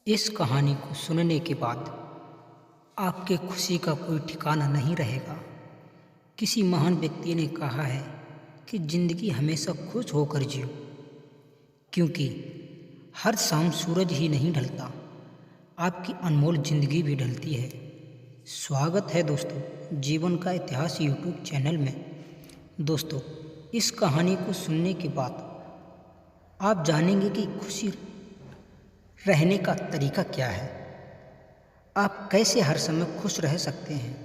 इस कहानी को सुनने के बाद आपके खुशी का कोई ठिकाना नहीं रहेगा। किसी महान व्यक्ति ने कहा है कि जिंदगी हमेशा खुश होकर जियो, क्योंकि हर शाम सूरज ही नहीं ढलता, आपकी अनमोल जिंदगी भी ढलती है। स्वागत है दोस्तों जीवन का इतिहास यूट्यूब चैनल में। दोस्तों, इस कहानी को सुनने के बाद आप जानेंगे कि खुशी रहने का तरीका क्या है। आप कैसे हर समय खुश रह सकते हैं।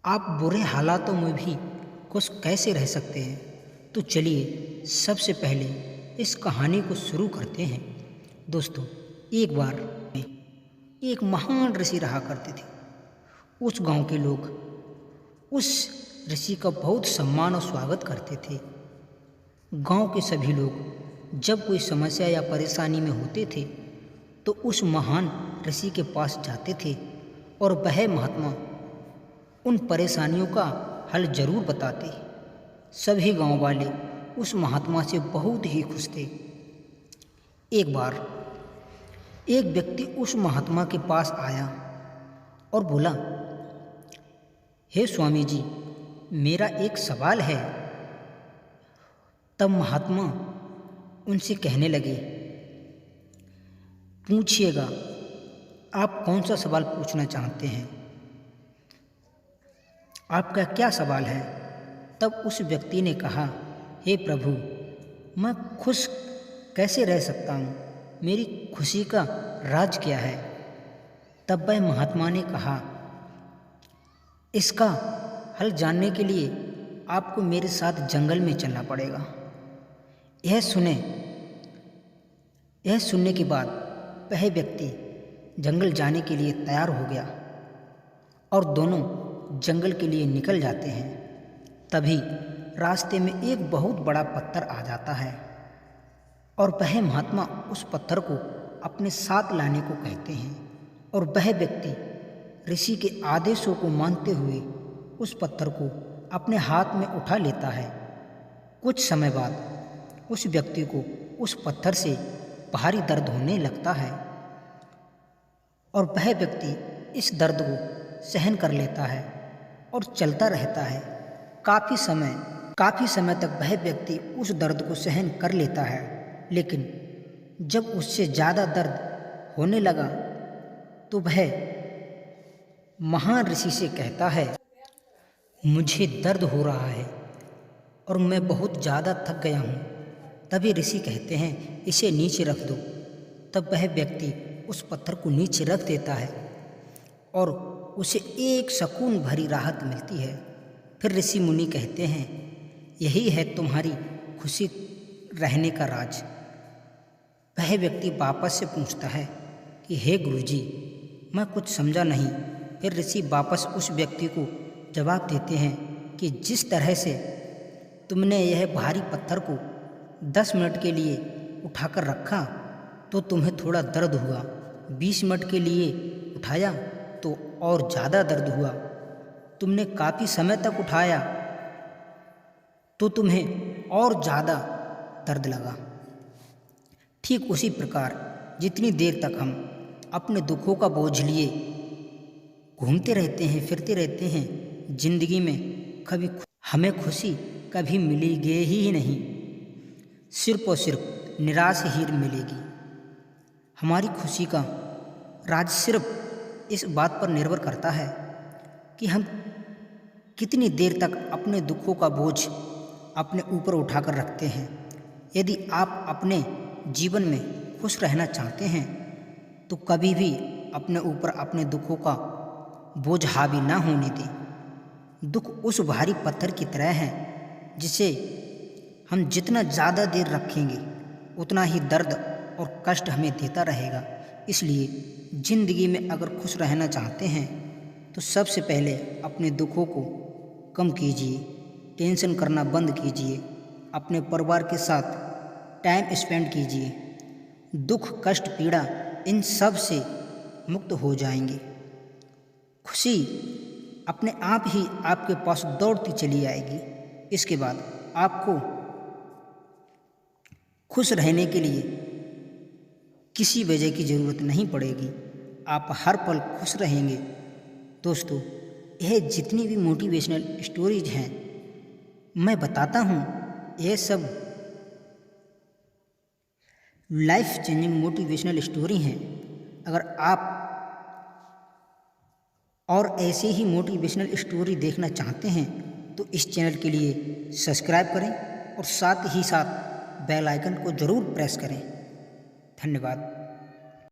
आप बुरे हालातों में भी खुश कैसे रह सकते हैं। तो चलिए सबसे पहले इस कहानी को शुरू करते हैं। दोस्तों, एक बार एक महान ऋषि रहा करते थे। उस गांव के लोग उस ऋषि का बहुत सम्मान और स्वागत करते थे। गांव के सभी लोग जब कोई समस्या या परेशानी में होते थे तो उस महान ऋषि के पास जाते थे और वह महात्मा उन परेशानियों का हल जरूर बताते। सभी गांव वाले उस महात्मा से बहुत ही खुश थे। एक बार एक व्यक्ति उस महात्मा के पास आया और बोला, हे स्वामी जी, मेरा एक सवाल है। तब महात्मा उनसे कहने लगे, पूछिएगा, आप कौन सा सवाल पूछना चाहते हैं? आपका क्या सवाल है? तब उस व्यक्ति ने कहा, हे प्रभु, मैं खुश कैसे रह सकता हूँ? मेरी खुशी का राज क्या है? तब वह महात्मा ने कहा, इसका हल जानने के लिए आपको मेरे साथ जंगल में चलना पड़ेगा। यह सुनने के बाद वह व्यक्ति जंगल जाने के लिए तैयार हो गया और दोनों जंगल के लिए निकल जाते हैं। तभी रास्ते में एक बहुत बड़ा पत्थर आ जाता है और वह महात्मा उस पत्थर को अपने साथ लाने को कहते हैं और वह व्यक्ति ऋषि के आदेशों को मानते हुए उस पत्थर को अपने हाथ में उठा लेता है। कुछ समय बाद उस व्यक्ति को उस पत्थर से भारी दर्द होने लगता है और वह व्यक्ति इस दर्द को सहन कर लेता है और चलता रहता है। काफ़ी समय तक वह व्यक्ति उस दर्द को सहन कर लेता है, लेकिन जब उससे ज़्यादा दर्द होने लगा तो वह महान ऋषि से कहता है, मुझे दर्द हो रहा है और मैं बहुत ज़्यादा थक गया हूँ। तभी ऋषि कहते हैं, इसे नीचे रख दो। तब वह व्यक्ति उस पत्थर को नीचे रख देता है और उसे एक सुकून भरी राहत मिलती है। फिर ऋषि मुनि कहते हैं, यही है तुम्हारी खुशी रहने का राज। वह व्यक्ति वापस से पूछता है कि हे गुरुजी, मैं कुछ समझा नहीं। फिर ऋषि वापस उस व्यक्ति को जवाब देते हैं कि जिस तरह से तुमने यह भारी पत्थर को 10 मिनट के लिए उठाकर रखा तो तुम्हें थोड़ा दर्द हुआ, 20 मिनट के लिए उठाया तो और ज़्यादा दर्द हुआ, तुमने काफ़ी समय तक उठाया तो तुम्हें और ज़्यादा दर्द लगा। ठीक उसी प्रकार जितनी देर तक हम अपने दुखों का बोझ लिए घूमते रहते हैं, फिरते रहते हैं, जिंदगी में कभी हमें खुशी कभी मिलेगी ही नहीं। सिर्फ और सिर्फ निराश ही मिलेगी। हमारी खुशी का राज सिर्फ इस बात पर निर्भर करता है कि हम कितनी देर तक अपने दुखों का बोझ अपने ऊपर उठाकर रखते हैं। यदि आप अपने जीवन में खुश रहना चाहते हैं तो कभी भी अपने ऊपर अपने दुखों का बोझ हावी ना होने दें। दुख उस भारी पत्थर की तरह है जिसे हम जितना ज़्यादा देर रखेंगे उतना ही दर्द और कष्ट हमें देता रहेगा। इसलिए ज़िंदगी में अगर खुश रहना चाहते हैं तो सबसे पहले अपने दुखों को कम कीजिए, टेंशन करना बंद कीजिए, अपने परिवार के साथ टाइम स्पेंड कीजिए। दुख, कष्ट, पीड़ा इन सब से मुक्त हो जाएंगे। खुशी अपने आप ही आपके पास दौड़ती चली आएगी। इसके बाद आपको खुश रहने के लिए किसी वजह की ज़रूरत नहीं पड़ेगी। आप हर पल खुश रहेंगे। दोस्तों, यह जितनी भी मोटिवेशनल स्टोरीज हैं मैं बताता हूँ, यह सब लाइफ चेंजिंग मोटिवेशनल स्टोरी हैं। अगर आप और ऐसे ही मोटिवेशनल स्टोरी देखना चाहते हैं तो इस चैनल के लिए सब्सक्राइब करें और साथ ही साथ बेल आइकन को ज़रूर प्रेस करें। धन्यवाद।